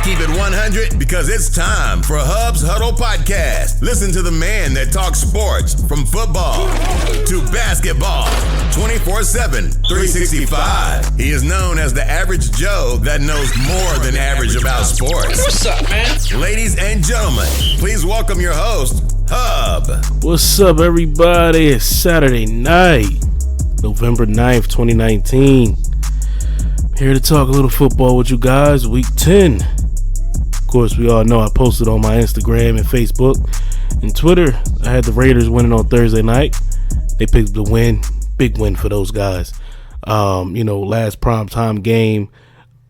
keep it 100 because it's time for Hub's Huddle Podcast. Listen to the man that talks sports from football to basketball 24/7, 365. He is known as the average Joe that knows more than average about sports. What's up, man? Ladies and gentlemen, please welcome your host, Hub. What's up, everybody? It's Saturday night, November 9th, 2019. Here to talk a little football with you guys, week 10. Of course, we all know I posted on my Instagram and Facebook and Twitter. I had the Raiders winning on Thursday night. They picked the win. Big win for those guys. Last primetime game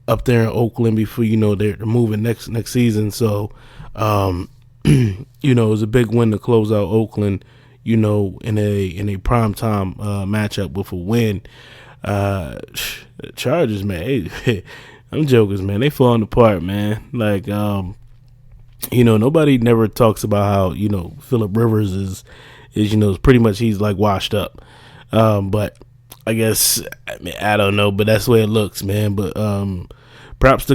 up there in Oakland before, they're moving next season. So, it was a big win to close out Oakland, in a primetime matchup with a win. Chargers, man, I'm jokers, man. They falling apart, man. Like, nobody never talks about how, Phillip Rivers is pretty much, he's like washed up. But I guess, I don't know, but that's the way it looks, man. But props to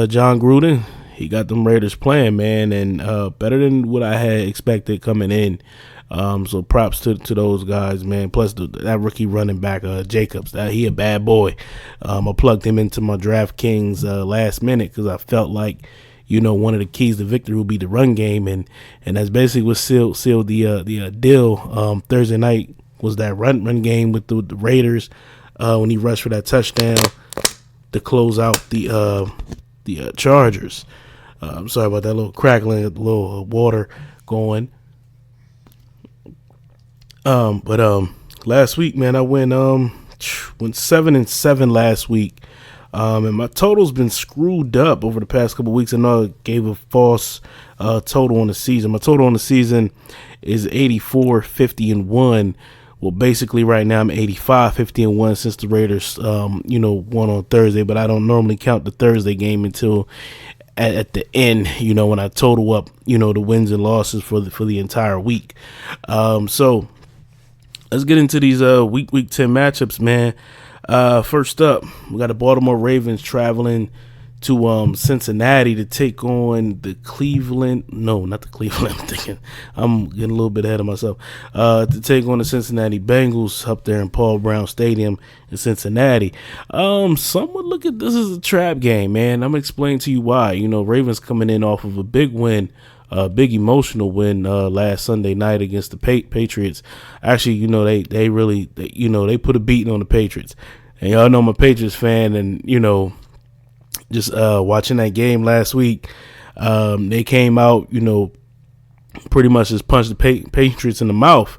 John Gruden. He got them Raiders playing, man, and better than what I had expected coming in. So props to those guys, man. Plus that rookie running back, Jacobs, he a bad boy. I plugged him into my DraftKings last minute because I felt like, one of the keys to victory would be the run game, and that's basically what sealed the deal. Thursday night was that run game with the Raiders when he rushed for that touchdown to close out the Chargers. I'm sorry about that little crackling, a little water going. But last week, man, I went 7-7 last week. And my total's been screwed up over the past couple weeks. I know I gave a false total on the season. My total on the season is 84, 50-1. Well, basically right now I'm 85, 50-1 since the Raiders, won on Thursday. But I don't normally count the Thursday game until at the end, when I total up, the wins and losses for the entire week. So let's get into these week 10 matchups, man. First up, we got the Baltimore Ravens traveling to Cincinnati to take on the Cleveland. No, not the Cleveland. I'm getting a little bit ahead of myself. To take on the Cincinnati Bengals up there in Paul Brown Stadium in Cincinnati. Some would look at this as a trap game, man. I'm gonna explain to you why. Ravens coming in off of a big win. Big emotional win last Sunday night against the Patriots. Actually, they really put a beating on the Patriots. And y'all know I'm a Patriots fan, and just watching that game last week, they came out, pretty much just punched the Patriots in the mouth.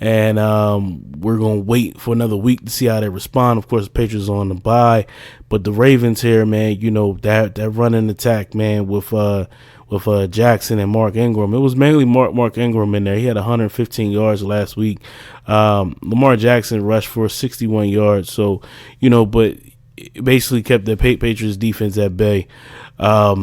And we're going to wait for another week to see how they respond. Of course, the Patriots are on the bye. But the Ravens here, man, that running attack, man, with Jackson and Mark Ingram. It was mainly Mark Ingram in there. He had 115 yards last week. Lamar Jackson rushed for 61 yards. So, but it basically kept the Patriots defense at bay. But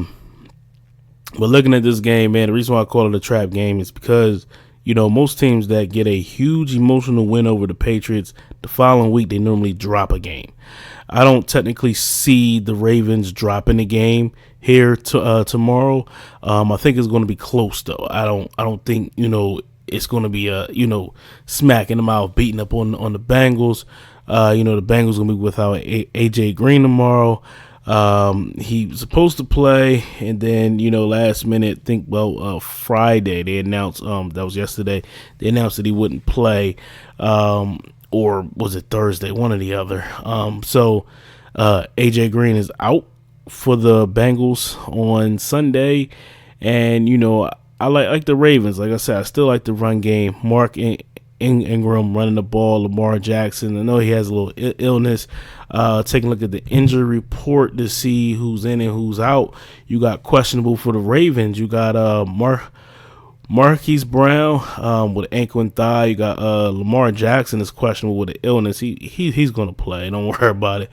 looking at this game, man, the reason why I call it a trap game is because, most teams that get a huge emotional win over the Patriots, the following week they normally drop a game. I don't technically see the Ravens dropping the game here tomorrow. I think it's going to be close though. I don't think it's going to be a smack in the mouth, beating up on the Bengals. The Bengals going to be without AJ Green tomorrow. He was supposed to play, and then last minute, Friday they announced that was yesterday. They announced that he wouldn't play. Or was it Thursday? One or the other. So AJ Green is out for the Bengals on Sunday. And, I like the Ravens. Like I said, I still like the run game. Mark Ingram running the ball, Lamar Jackson. I know he has a little illness. Taking a look at the injury report to see who's in and who's out. You got questionable for the Ravens. You got Marquise Brown with ankle and thigh. You got Lamar Jackson is questionable with an illness. He's going to play. Don't worry about it.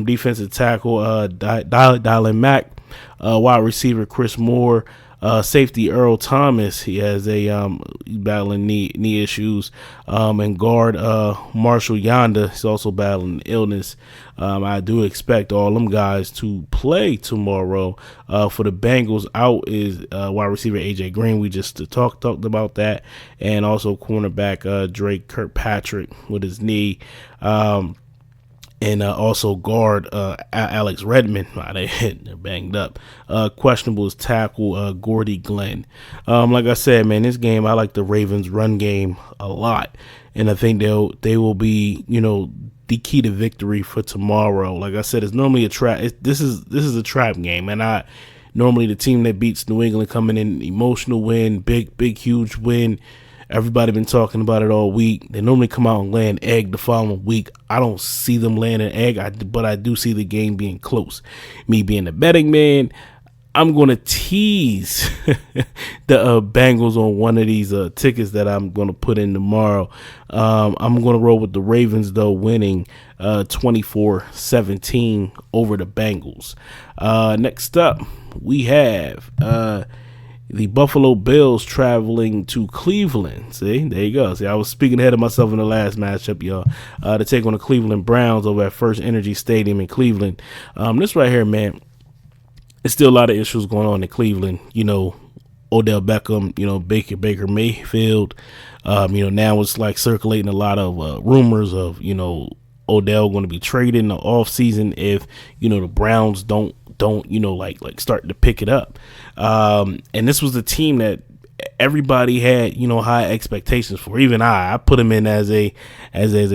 Defensive tackle Dylan Mack, wide receiver Chris Moore, Safety Earl Thomas, he has he's battling knee issues. And guard Marshall Yonda, he's also battling illness. I do expect all them guys to play tomorrow. For the Bengals, out is wide receiver AJ Green. We just talked about that, and also cornerback Drake Kirkpatrick with his knee. And also guard Alex Redmond. They're banged up. Questionable is tackle Gordy Glenn. Like I said, man, this game, I like the Ravens run game a lot, and I think they will be, the key to victory for tomorrow. Like I said, it's normally a trap. This is a trap game, and normally the team that beats New England coming in emotional win, big huge win. Everybody been talking about it all week. They normally come out and lay an egg the following week. I don't see them laying an egg, but I do see the game being close. Me being a betting man, I'm going to tease the Bengals on one of these tickets that I'm going to put in tomorrow. I'm going to roll with the Ravens, though, winning 24-17 over the Bengals. Next up, we have the Buffalo Bills traveling to Cleveland. See, there you go. See, I was speaking ahead of myself in the last matchup, y'all, to take on the Cleveland Browns over at First Energy Stadium in Cleveland. This right here, man, it's still a lot of issues going on in Cleveland. Odell Beckham, Baker Mayfield. Now it's like circulating a lot of rumors of, Odell going to be traded in the offseason if, the Browns don't start to pick it up. And this was the team that everybody had, high expectations for. Even I put them in as a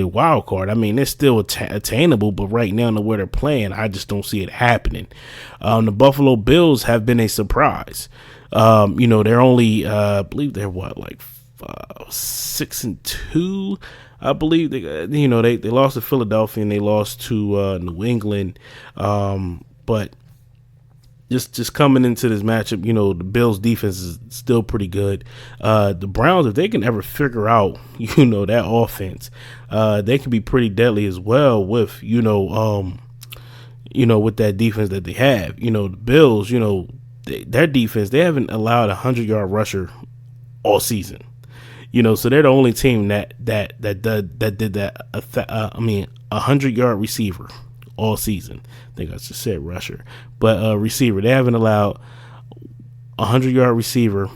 wild card. I mean, it's still attainable, but right now, the way they're playing, I just don't see it happening. The Buffalo Bills have been a surprise. They're only, I believe they're 6-2. I believe they lost to Philadelphia and they lost to New England. But just coming into this matchup, the Bills defense is still pretty good. The Browns, if they can ever figure out, that offense, they can be pretty deadly as well with, with that defense that they have. The Bills, their defense, they haven't allowed a 100-yard rusher all season. So they're the only team that did that. 100-yard receiver all season. I think I just said rusher, but receiver. They haven't allowed a 100-yard receiver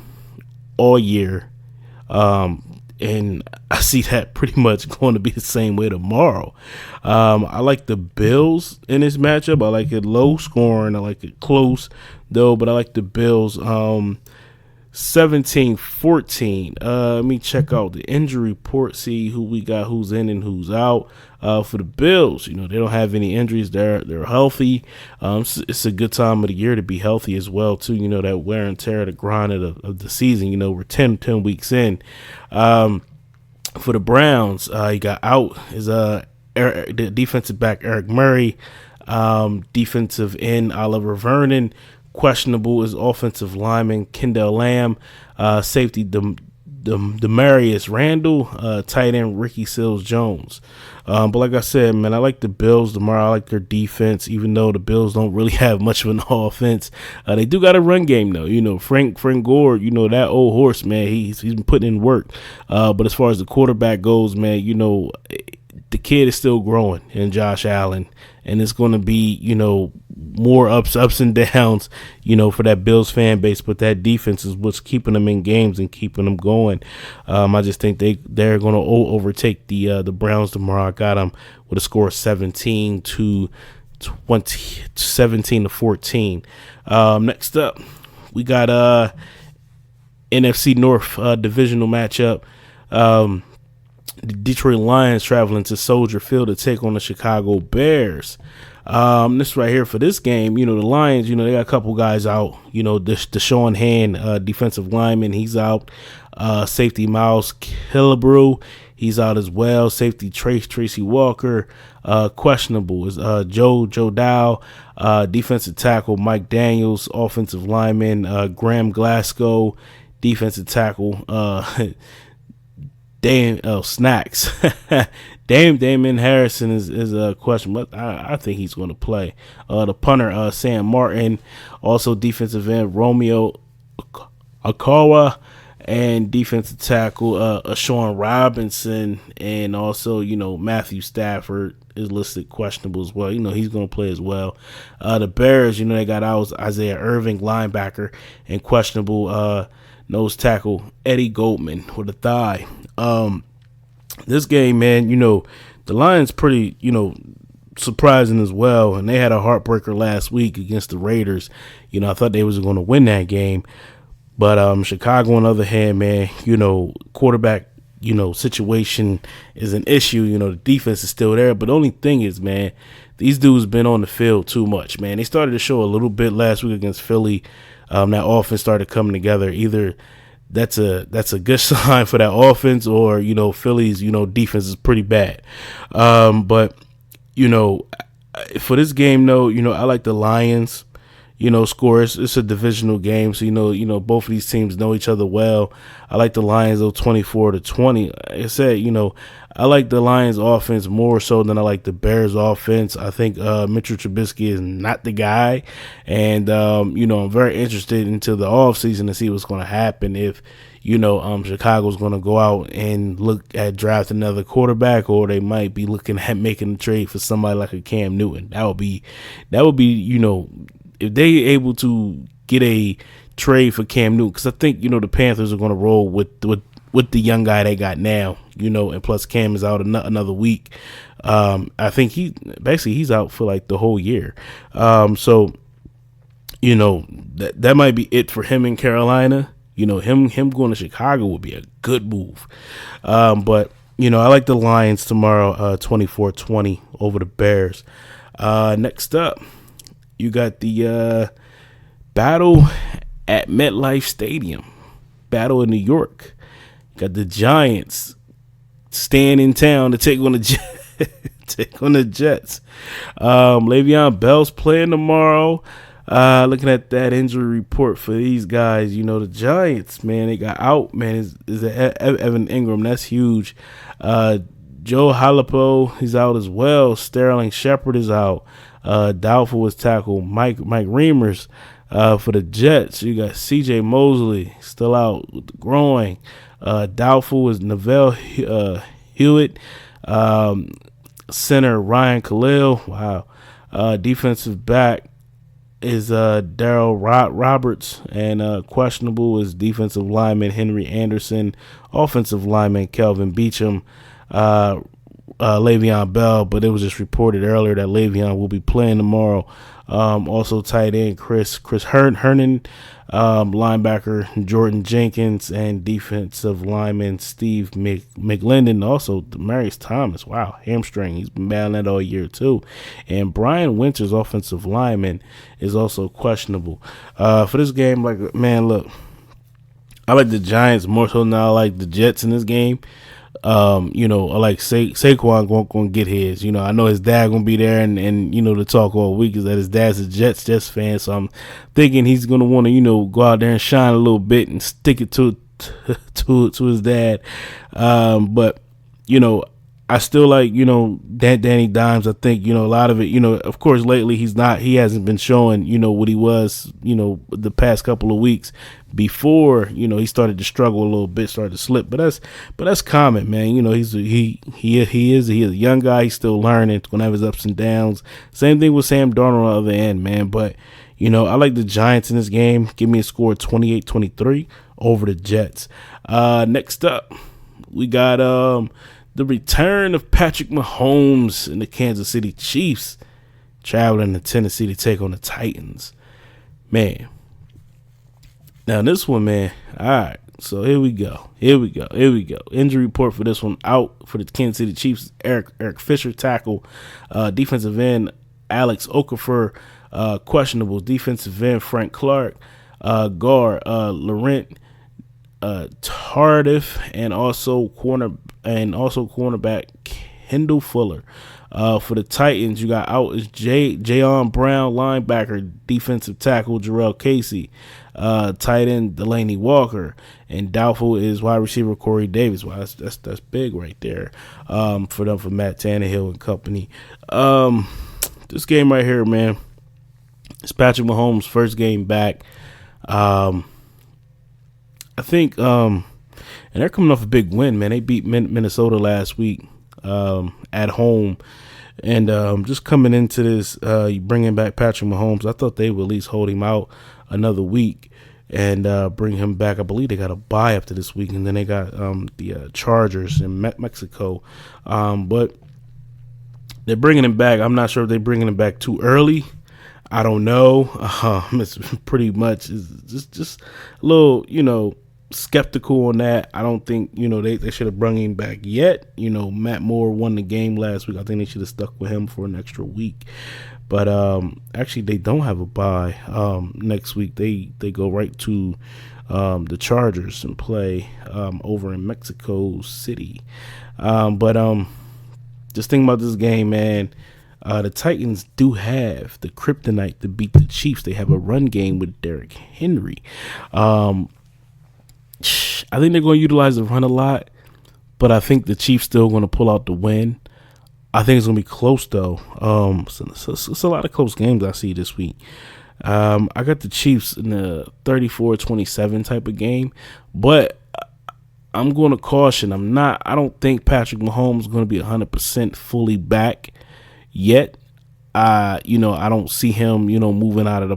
all year, and I see that pretty much going to be the same way tomorrow. I like the Bills in this matchup. I like it low scoring. I like it close though, but I like the Bills. 17-14. Let me check out the injury report, see who we got, who's in and who's out. For the Bills, they don't have any injuries. They're healthy. It's a good time of the year to be healthy as well, too. That wear and tear, the grind of the season. We're 10 weeks in. For the Browns, you got out is the defensive back Eric Murray, defensive end Oliver Vernon. Questionable is offensive lineman Kendall Lamb, safety Demarius Randall, tight end Ricky Seals-Jones. But like I said, man, I like the Bills tomorrow. I like their defense, even though the Bills don't really have much of an offense. They do got a run game, though. Frank Gore, that old horse, man, he's been putting in work. But as far as the quarterback goes, man, the kid is still growing in Josh Allen, and it's going to be, more ups and downs, for that Bills fan base, but that defense is what's keeping them in games and keeping them going. I just think they're going to overtake the Browns tomorrow. I got them with a score of 17-14. Next up, we got NFC North divisional matchup. The Detroit Lions traveling to Soldier Field to take on the Chicago Bears. This right here for this game, the Lions, they got a couple guys out. Deshaun Hand, defensive lineman, he's out. Safety Miles Killebrew, he's out as well. Safety Tracy Walker, questionable is Joe Dow. Defensive tackle Mike Daniels, offensive lineman Graham Glasgow, defensive tackle Snacks. Damon Harrison is a question, but I think he's going to play. The punter Sam Martin, also defensive end Romeo Akawa, and defensive tackle Sean Robinson, and also Matthew Stafford is listed questionable as well. He's going to play as well. The Bears, they got out Isaiah Irving, linebacker, and questionable nose tackle Eddie Goldman with a thigh. This game, man, the Lions pretty surprising as well, and they had a heartbreaker last week against the Raiders. I thought they was going to win that game. But Chicago, on the other hand, man, quarterback, situation is an issue. The defense is still there. But the only thing is, man, these dudes been on the field too much, man. They started to show a little bit last week against Philly. That offense started coming together. Either that's a good sign for that offense, or, Philly's, defense is pretty bad. But, for this game, though, I like the Lions. Score. It's a divisional game, so both of these teams know each other well. I like the Lions though, 24-20. Like I said, I like the Lions offense more so than I like the Bears offense. I think Mitchell Trubisky is not the guy, and I'm very interested into the offseason to see what's going to happen if Chicago's going to go out and look at drafting another quarterback, or they might be looking at making a trade for somebody like a Cam Newton. That would be if they able to get a trade for Cam Newton, because I think the Panthers are going to roll with the young guy they got now, and plus Cam is out another week. I think he's out for like the whole year. So that might be it for him in Carolina. Him going to Chicago would be a good move. But I like the Lions tomorrow, 24-20 over the Bears. Next up, you got the battle at MetLife Stadium, battle in New York. You got the Giants staying in town to take on the Jets. Le'Veon Bell's playing tomorrow. Looking at that injury report for these guys, the Giants, man, they got out, man, is Evan Ingram. That's huge. Joe Halapo, he's out as well. Sterling Shepard is out. Doubtful was tackle Mike Reimers for the Jets. You got C.J. Mosley still out with the groin. Doubtful was Neville Hewitt. Center Ryan Khalil. Wow. Defensive back is Darrell Roberts, and questionable is defensive lineman Henry Anderson. Offensive lineman Kelvin Beachum. Le'Veon Bell, but it was just reported earlier that Le'Veon will be playing tomorrow. Also tight end Chris Herndon, linebacker Jordan Jenkins, and defensive lineman Steve McLendon. Also Demarius Thomas, wow, hamstring, he's been battling that all year too. And Brian Winters, offensive lineman, is also questionable. For this game, like, man, look, I like the Giants more so than I like the Jets in this game. I like Saquon going to get his. I know his dad going to be there, and the talk all week is that his dad's a Jets fan, so I'm thinking he's going to want to, go out there and shine a little bit and stick it to his dad. But, I still like, Danny Dimes. I think, a lot of it, of course, lately he hasn't been showing, what he was, the past couple of weeks before, he started to struggle a little bit, started to slip. But that's common, man. He's a young guy. He's still learning. He's going to have his ups and downs. Same thing with Sam Darnold on the other end, man. But, I like the Giants in this game. Give me a score of 28-23 over the Jets. Next up, we got, the return of Patrick Mahomes and the Kansas City Chiefs traveling to Tennessee to take on the Titans. Man. Now this one, man. All right. So here we go. Injury report for this one. Out for the Kansas City Chiefs, Eric Fisher, tackle. Defensive end, Alex Okafor, questionable. Defensive end, Frank Clark. Guard, Laurent Tardif, and also cornerback Kendall Fuller. For the Titans, you got out is Jayon Brown, linebacker, defensive tackle Jarrell Casey, tight end Delaney Walker, and doubtful is wide receiver Corey Davis. Wow, that's big right there. For Matt Tannehill and company. This game right here, man, it's Patrick Mahomes' first game back. I think, and they're coming off a big win, man. They beat Minnesota last week at home. And just coming into this, bringing back Patrick Mahomes, I thought they would at least hold him out another week and bring him back. I believe they got a bye after this week, and then they got the Chargers in Mexico. But they're bringing him back. I'm not sure if they're bringing him back too early. I don't know. It's pretty much just a little, skeptical on that. I don't think, they should have brought him back yet. Matt Moore won the game last week. I think they should have stuck with him for an extra week. But actually, they don't have a bye next week. They go right to the Chargers and play over in Mexico City. But just thinking about this game, man. The Titans do have the kryptonite to beat the Chiefs. They have a run game with Derrick Henry. I think they're going to utilize the run a lot, but I think the Chiefs still going to pull out the win. I think it's going to be close, though. It's a lot of close games I see this week. I got the Chiefs in the 34-27 type of game, but I'm going to caution. I don't think Patrick Mahomes is going to be 100% fully back yet. I don't see him, running out of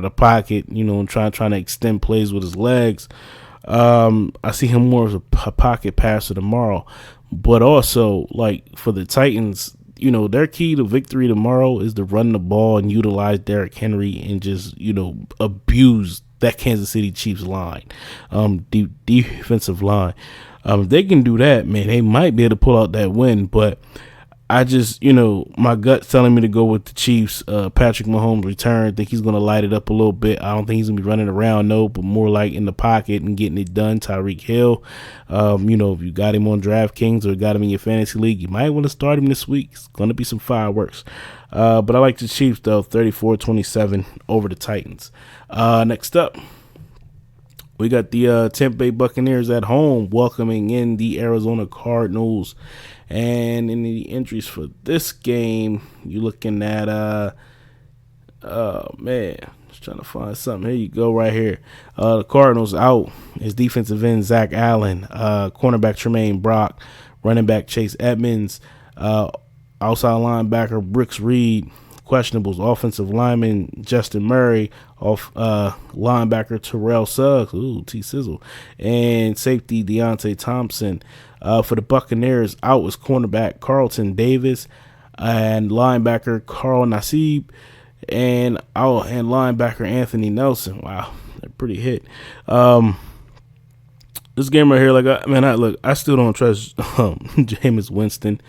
the pocket, and trying to extend plays with his legs. I see him more as a pocket passer tomorrow. But also, like, for the Titans, their key to victory tomorrow is to run the ball and utilize Derrick Henry and just, abuse that Kansas City Chiefs line, defensive line. If they can do that, man, they might be able to pull out that win. But I just, my gut's telling me to go with the Chiefs. Patrick Mahomes return. I think he's going to light it up a little bit. I don't think he's going to be running around, no, but more like in the pocket and getting it done. Tyreek Hill, if you got him on DraftKings or got him in your fantasy league, you might want to start him this week. It's going to be some fireworks. But I like the Chiefs, though, 34-27 over the Titans. Next up, we got the Tampa Bay Buccaneers at home welcoming in the Arizona Cardinals. And in the entries for this game, you're looking at, just trying to find something. Here you go, right here. The Cardinals out. His defensive end, Zach Allen, cornerback Tremaine Brock, running back Chase Edmonds, outside linebacker Brooks Reed, questionables, offensive lineman Justin Murray, linebacker Terrell Suggs, T-Sizzle, and safety Deontay Thompson. For the Buccaneers, out was cornerback Carlton Davis and linebacker Carl Nassib and linebacker Anthony Nelson. Wow, they're pretty hit. This game right here, I still don't trust Jameis Winston.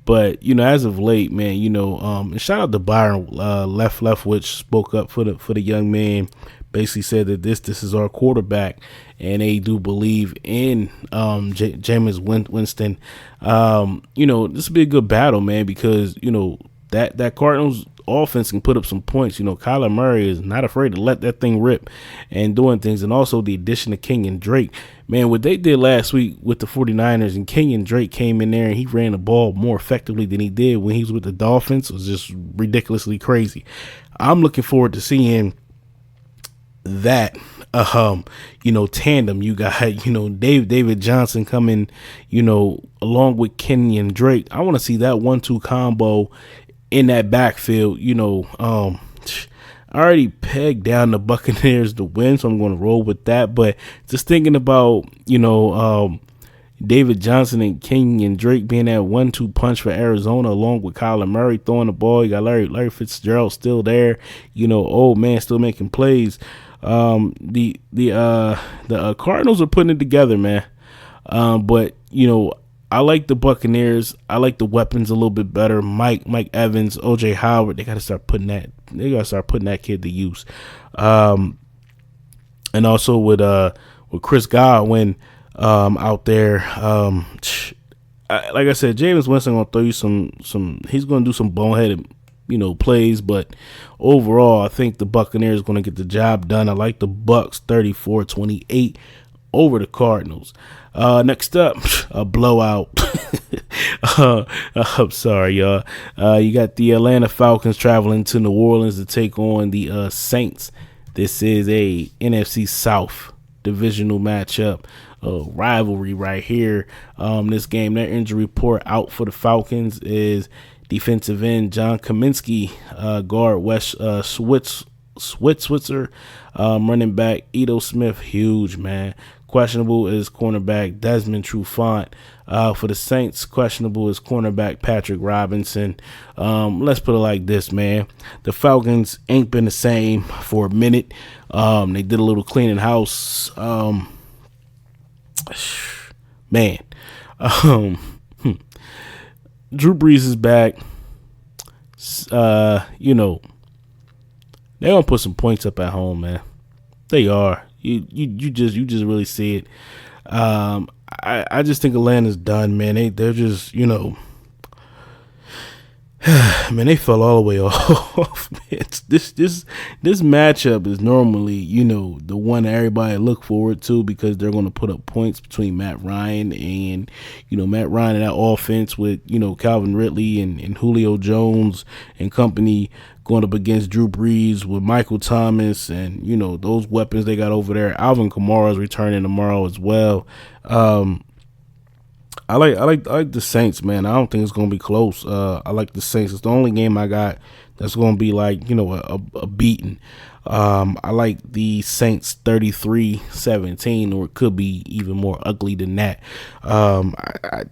But, as of late, man, and shout out to Byron Leftwich spoke up for the young man, basically said that this is our quarterback, and they do believe in Jameis Winston. This will be a good battle, man, because, that Cardinals offense can put up some points. Kyler Murray is not afraid to let that thing rip and doing things. And also the addition of Kenyon Drake. Man, what they did last week with the 49ers, and Kenyon Drake came in there and he ran the ball more effectively than he did when he was with the Dolphins, was just ridiculously crazy. I'm looking forward to seeing that tandem. You got David Johnson coming, along with Kenyon Drake. I want to see that 1-2 combo in that backfield. I already pegged down the Buccaneers to win, so I'm going to roll with that. But just thinking about David Johnson and Kenyon Drake being that 1-2 punch for Arizona, along with Kyler Murray throwing the ball. You got Larry Fitzgerald still there, old man still making plays. The Cardinals are putting it together, man. But I like the Buccaneers. I like the weapons a little bit better. Mike Evans, OJ Howard. They got to start putting that. They got to start putting that kid to use. And also with Chris Godwin out there. Like I said, Jameis Winston gonna throw you some. He's gonna do some boneheaded plays, but overall, I think the Buccaneers going to get the job done. I like the Bucs 34-28 over the Cardinals. Next up, a blowout. I'm sorry, y'all. You got the Atlanta Falcons traveling to New Orleans to take on the Saints. This is a NFC South divisional matchup, rivalry right here. This game, their injury report out for the Falcons is defensive end John Kaminsky, guard West Switzer, running back Edo Smith, huge man. Questionable is cornerback Desmond Trufant. For the Saints, questionable is cornerback Patrick Robinson. Let's put it like this, man. The Falcons ain't been the same for a minute. They did a little cleaning house. Man. Drew Brees is back. They're gonna put some points up at home, man. They are. You just really see it. I just think Atlanta's done, man. They're just, man, they fell all the way off. This matchup is normally, the one that everybody look forward to because they're going to put up points between Matt Ryan and, Matt Ryan and that offense with, Calvin Ridley and Julio Jones and company going up against Drew Brees with Michael Thomas and, those weapons they got over there. Alvin Kamara's returning tomorrow as well. I like the Saints, man. I don't think it's gonna be close. I like the Saints. It's the only game I got that's gonna be like a beating. I like the Saints 33-17, or it could be even more ugly than that. I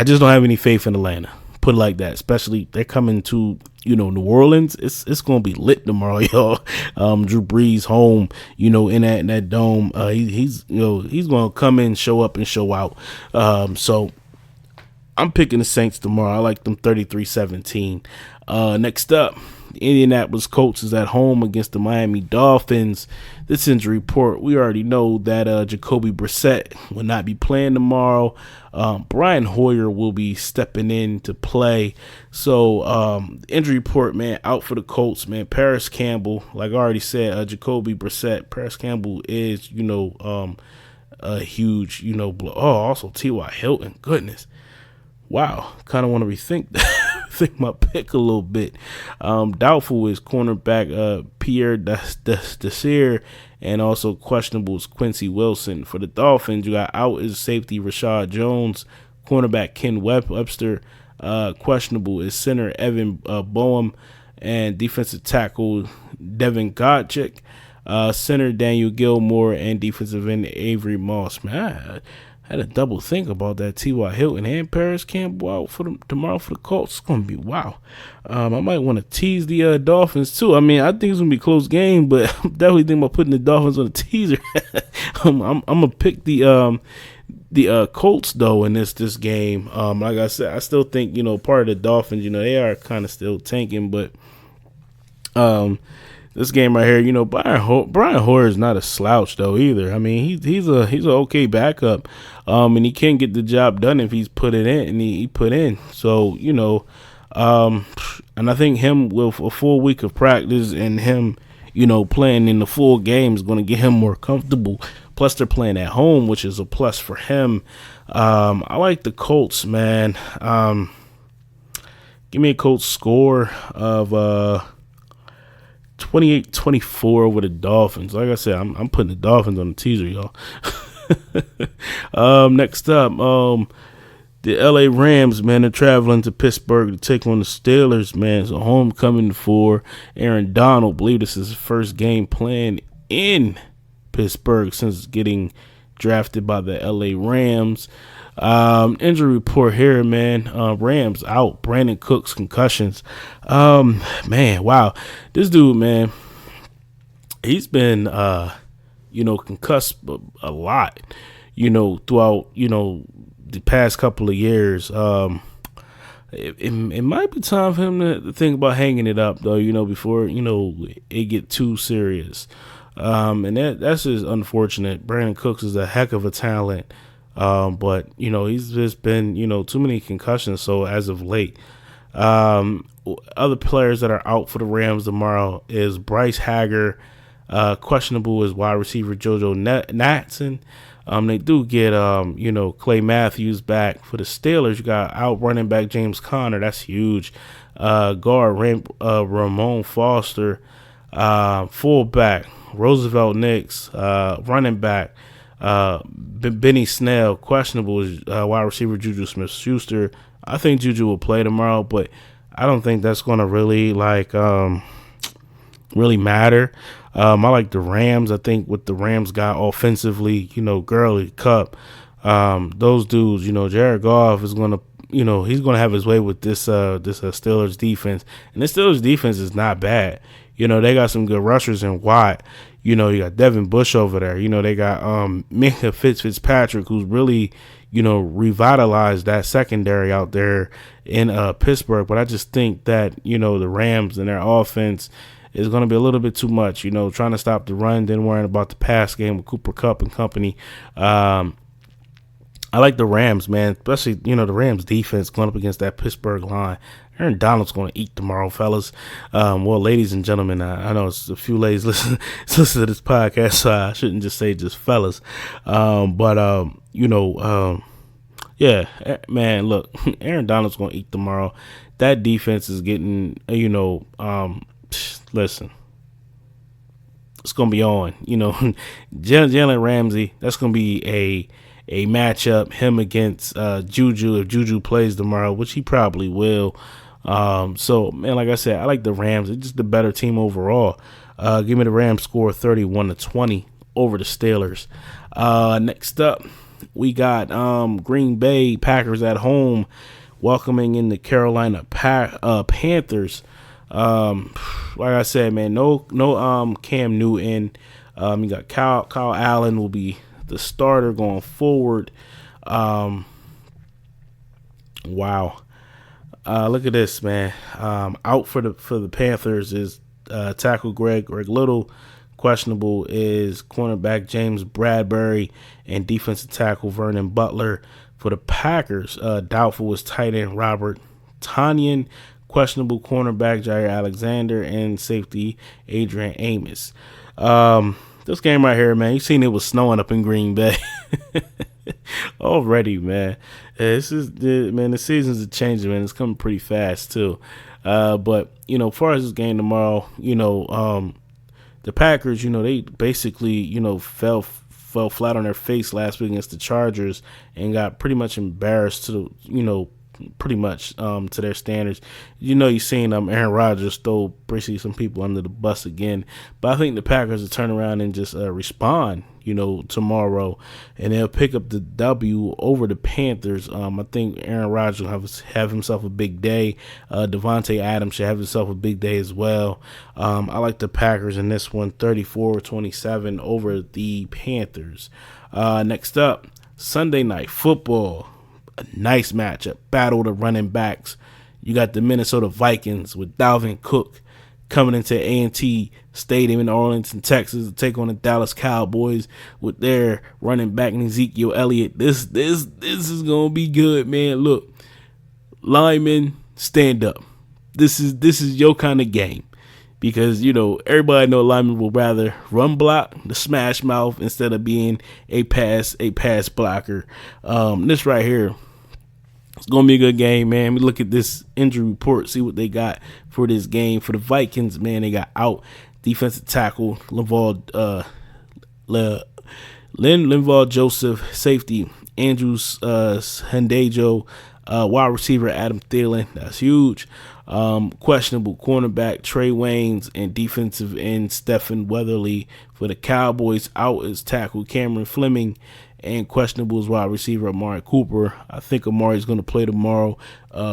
just don't have any faith in Atlanta. Put it like that. Especially they're coming to New Orleans. It's gonna be lit tomorrow, y'all. Drew Brees home, in that dome. He's gonna come in, show up, and show out. So I'm picking the Saints tomorrow. I like them 33-17. Next up, the Indianapolis Colts is at home against the Miami Dolphins. This injury report, we already know that Jacoby Brissett will not be playing tomorrow. Brian Hoyer will be stepping in to play. So injury report, man, out for the Colts, man. Paris Campbell, like I already said, Jacoby Brissett. Paris Campbell is, a huge, blow. Oh, also T.Y. Hilton. Goodness. Wow. Kind of want to rethink that. Think my pick a little bit. Doubtful is cornerback Pierre Desir, and also questionable is Quincy Wilson. For the Dolphins, you got out is safety Rashad Jones, cornerback Ken Webster, questionable is center Evan Boehm, and defensive tackle Devin Godchik, center Daniel Gilmore, and defensive end Avery Moss. Man, I had to double think about that. T.Y. Hilton and Paris Campbell out for tomorrow for the Colts. It's going to be wow. I might want to tease the Dolphins too. I mean, I think it's going to be a close game, but I'm definitely thinking about putting the Dolphins on a teaser. I'm going to pick the Colts though in this game. Like I said, I still think, part of the Dolphins, they are kind of still tanking, but this game right here, Brian Hoyer is not a slouch though either. I mean, he's an okay backup, and he can get the job done if he's put it in and he put in. So and I think him with a full week of practice and him, playing in the full game is going to get him more comfortable. Plus, they're playing at home, which is a plus for him. I like the Colts, man. Give me a Colts score of 28-24 over the Dolphins. Like I said, I'm putting the Dolphins on the teaser, y'all. Next up, the LA Rams, man, they're traveling to Pittsburgh to take on the Steelers, man. So homecoming for Aaron Donald. I believe this is his first game playing in Pittsburgh since getting drafted by the LA Rams. Injury report here, man. Rams out. Brandon Cooks concussions. Man, wow. This dude, man, he's been concussed a lot, throughout, the past couple of years. It might be time for him to think about hanging it up though, before, it get too serious. And that's just unfortunate. Brandon Cooks is a heck of a talent. But he's just been, too many concussions. So as of late, other players that are out for the Rams tomorrow is Bryce Hagger, questionable is wide receiver JoJo Natson. They do get, Clay Matthews back. For the Steelers, you got out running back James Conner. That's huge. Guard Ramon Foster. Fullback, Roosevelt Nix. Running back, Benny Snell. Questionable is wide receiver Juju Smith-Schuster. I think Juju will play tomorrow, but I don't think that's going to really really matter. I like the Rams. I think what the Rams got offensively, Gurley, Cup, those dudes, Jared Goff is going to, he's going to have his way with this Steelers defense. And the Steelers defense is not bad. They got some good rushers in Watt. You got Devin Bush over there. They got Minkah Fitzpatrick, who's really, revitalized that secondary out there in Pittsburgh. But I just think that, the Rams and their offense is going to be a little bit too much, trying to stop the run, then worrying about the pass game with Cooper Kupp and company. I like the Rams, man, especially, the Rams defense going up against that Pittsburgh line. Aaron Donald's going to eat tomorrow, fellas. Well, ladies and gentlemen, I know it's a few ladies listen to this podcast, so I shouldn't just say just fellas. Yeah, man, look, Aaron Donald's going to eat tomorrow. That defense is getting, listen, it's going to be on. Jalen Ramsey, that's going to be a matchup, him against Juju, if Juju plays tomorrow, which he probably will. So, man, like I said, I like the Rams. It's just the better team overall. Give me the Rams score 31-20 over the Steelers. Next up, we got Green Bay Packers at home welcoming in the Carolina Panthers. Like I said, man, no Cam Newton. You got Kyle Allen will be the starter going forward. Wow. Look at this, man. Out for the Panthers is tackle Greg Little. Questionable is cornerback James Bradbury and defensive tackle Vernon Butler. For the Packers, doubtful is tight end Robert Tonyan. Questionable cornerback Jair Alexander and safety Adrian Amos. This game right here, man, you seen it was snowing up in Green Bay already, man. The seasons are changing, man. It's coming pretty fast too. But as far as this game tomorrow, the Packers, they basically, fell flat on their face last week against the Chargers and got pretty much embarrassed to pretty much to their standards. You seen Aaron Rodgers throw basically some people under the bus again. But I think the Packers will turn around and just respond, tomorrow, and they'll pick up the W over the Panthers. I think Aaron Rodgers will have himself a big day. Devontae Adams should have himself a big day as well. I like the Packers in this one, 34-27 over the Panthers. Next up, Sunday Night Football. A nice matchup, battle of the running backs. You got the Minnesota Vikings with Dalvin Cook coming into A&T Stadium in Arlington, Texas to take on the Dallas Cowboys with their running back Ezekiel Elliott. This is gonna be good, man. Look, linemen, stand up. This is your kind of game. Because, everybody know linemen will rather run block the smash mouth instead of being a pass blocker. This right here, it's going to be a good game, man. We look at this injury report, see what they got for this game. For the Vikings, man, they got out defensive tackle Linval Joseph, safety Andrews Hendejo, wide receiver Adam Thielen. That's huge. Questionable cornerback Trey Waynes and defensive end Stephen Weatherly. For the Cowboys, out is tackle Cameron Fleming and questionable is wide receiver Amari Cooper. I think Amari's going to play tomorrow.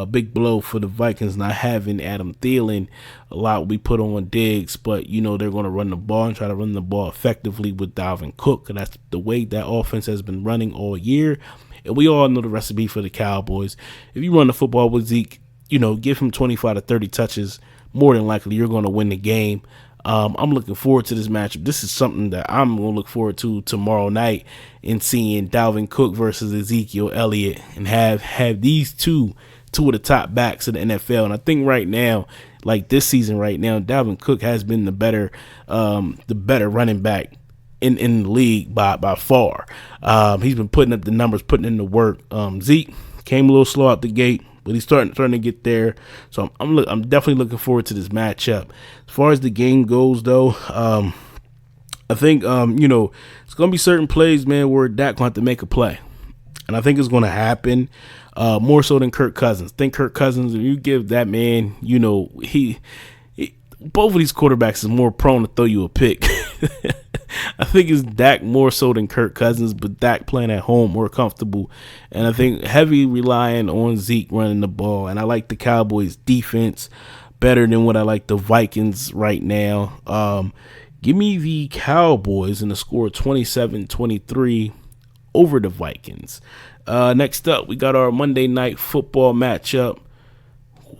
Big blow for the Vikings not having Adam Thielen. A lot will be put on Diggs, but they're going to run the ball and try to run the ball effectively with Dalvin Cook. And that's the way that offense has been running all year. And we all know the recipe for the Cowboys. If you run the football with Zeke, give him 25 to 30 touches, more than likely you're going to win the game. I'm looking forward to this matchup. This is something that I'm going to look forward to tomorrow night in seeing Dalvin Cook versus Ezekiel Elliott and have these two of the top backs in the NFL. And I think right now, like this season right now, Dalvin Cook has been the better running back in the league by far. He's been putting up the numbers, putting in the work. Zeke came a little slow out the gate, but he's starting to get there. So I'm definitely looking forward to this matchup. As far as the game goes, though, I think it's gonna be certain plays, man, where Dak gonna have to make a play, and I think it's gonna happen more so than Kirk Cousins. I think Kirk Cousins, if you give that man, he both of these quarterbacks is more prone to throw you a pick. I think it's Dak more so than Kirk Cousins, but Dak playing at home more comfortable. And I think heavy relying on Zeke running the ball. And I like the Cowboys defense better than what I like the Vikings right now. Give me the Cowboys in the score 27-23 over the Vikings. Next up, we got our Monday Night Football matchup.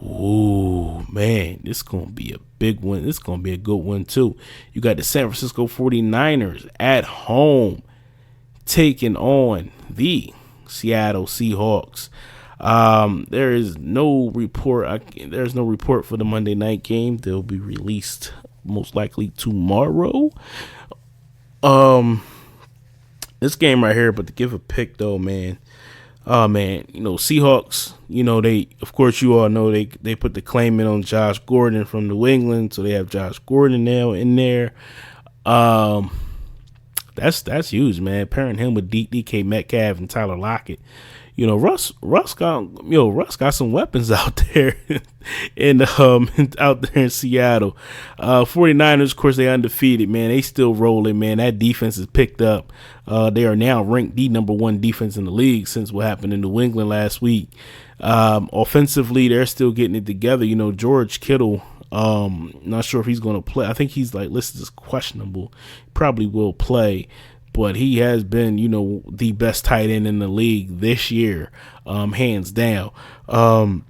Ooh, man, this is going to be a big one. This is going to be a good one, too. You got the San Francisco 49ers at home taking on the Seattle Seahawks. There is no report. There's no report for the Monday night game. They'll be released most likely tomorrow. This game right here, but to give a pick, though, man. Seahawks, they, of course, you all know they put the claim in on Josh Gordon from New England, so they have Josh Gordon now in there. That's huge, man. Pairing him with DK Metcalf and Tyler Lockett. Russ got some weapons out there out there in Seattle. 49ers, of course, they undefeated, man. They still rolling, man. That defense is picked up. They are now ranked the number one defense in the league since what happened in New England last week. Offensively, they're still getting it together. George Kittle, not sure if he's going to play. I think he's listed as questionable. Probably will play. But he has been, the best tight end in the league this year, hands down. And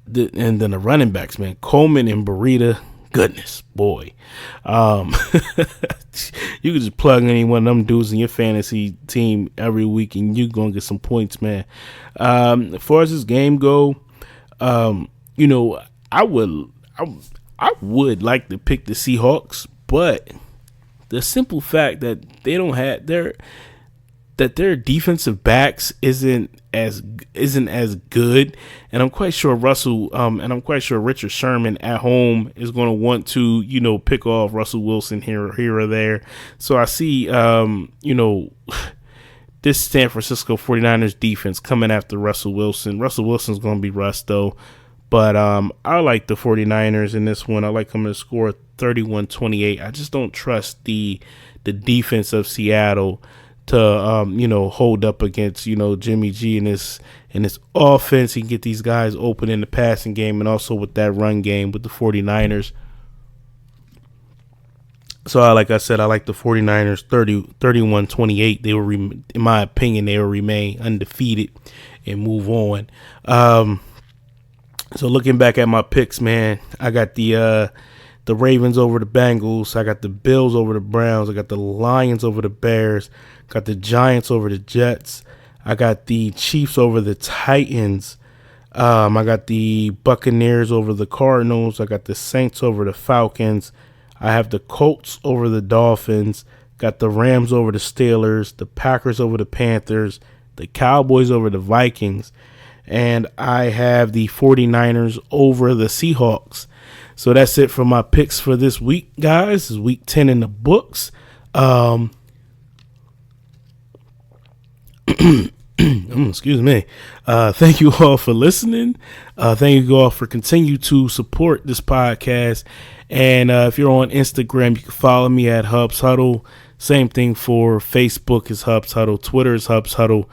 then the running backs, man, Coleman and Burrito, goodness, boy. You can just plug any one of them dudes in your fantasy team every week, and you're going to get some points, man. As far as this game go, I would like to pick the Seahawks, but the simple fact that they don't have their defensive backs isn't as good, and I'm quite sure Richard Sherman at home is going to want to pick off Russell Wilson here or there. So I see this San Francisco 49ers defense coming after Russell Wilson. Russell Wilson's going to be rust though. But I like the 49ers in this one. I like them to score 31-28. I just don't trust the defense of Seattle to hold up against Jimmy G and his offense. He can get these guys open in the passing game and also with that run game with the 49ers. So like I said, I like the 49ers 31-28. They will, in my opinion, they will remain undefeated and move on. So looking back at my picks, man, I got the Ravens over the Bengals. I got the Bills over the Browns. I got the Lions over the Bears. Got the Giants over the Jets. I got the Chiefs over the Titans. I got the Buccaneers over the Cardinals. I got the Saints over the Falcons. I have the Colts over the Dolphins. Got the Rams over the Steelers. The Packers over the Panthers. The Cowboys over the Vikings. And I have the 49ers over the Seahawks. So that's it for my picks for this week, guys. This is week 10 in the books. Excuse me. Thank you all for listening. Thank you all for continue to support this podcast. And if you're on Instagram, you can follow me at Hubs Huddle. Same thing for Facebook is Hubs Huddle. Twitter is Hubs Huddle.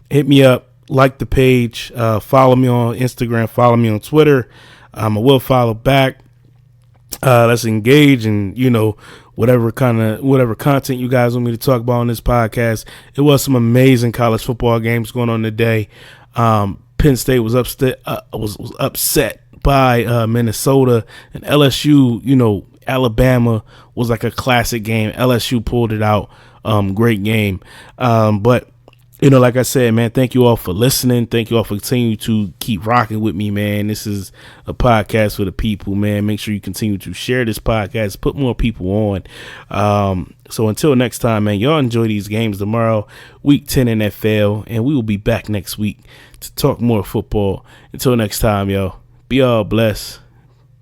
Hit me up, like the page, follow me on Instagram, follow me on Twitter. I will follow back. Let's engage and, whatever content you guys want me to talk about on this podcast. It was some amazing college football games going on today. Penn State was upset by Minnesota, and LSU, Alabama was like a classic game. LSU pulled it out. Great game. But like I said, man, thank you all for listening. Thank you all for continuing to keep rocking with me, man. This is a podcast for the people, man. Make sure you continue to share this podcast, put more people on. So until next time, man, y'all enjoy these games tomorrow, week 10 NFL, and we will be back next week to talk more football. Until next time, yo, be all blessed,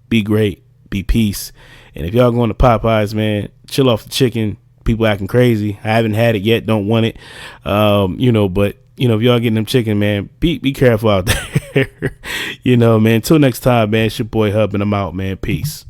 be great, be peace. And if y'all going to Popeyes, man, chill off the chicken. People acting crazy. I haven't had it yet. Don't want it. But if y'all getting them chicken, man, be careful out there. Man. Until next time, man, it's your boy Hub and I'm out, man. Peace.